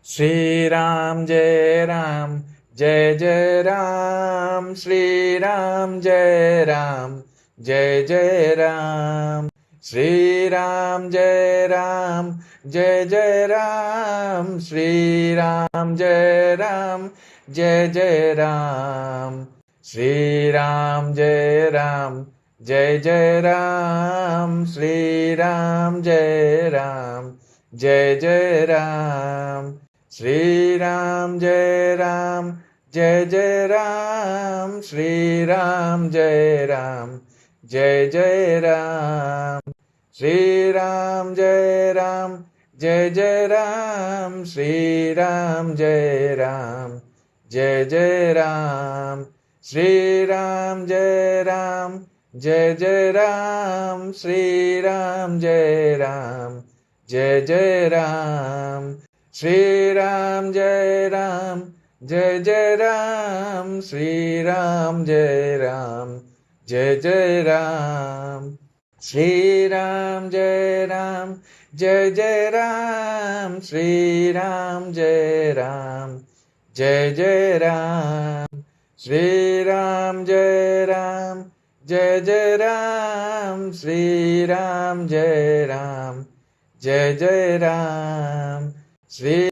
Shri Ram Jai Ram, Jai Jai Ram. Shri Ram Jai Ram, Jai Jai Ram. Shri Ram Jai Ram, Jai Jai Ram. Shri Ram Jai Ram, Jai Jai Ram. Shri Ram Jai Ram, Jai Jai Ram. Shri Ram Jai Ram, Jai Jai Ram. Shri Ram Jai Ram, Jai Jai Ram. Shri Ram Jai Ram, Jai Jai Ram. Shri Ram Jai Ram, Jai Jai Ram. Shri Ram Jai Ram, Jai Jai Ram. Shri Ram Jai Ram, Jai Jai Ram. Shri Ram Jai Ram, Jai Jai Ram. Shri Ram Jai Ram, Jai Jai Ram. Shri Ram Jai Ram, Jai Jai Ram. Shri Ram Jai Ram, Jai Jai Ram. Shri Ram Jai Ram, Jai Jai Ram. Shri Ram Jai Ram, Jai Jai Ram. Shri Ram Jai Ram, Jai Jai Ram. Shri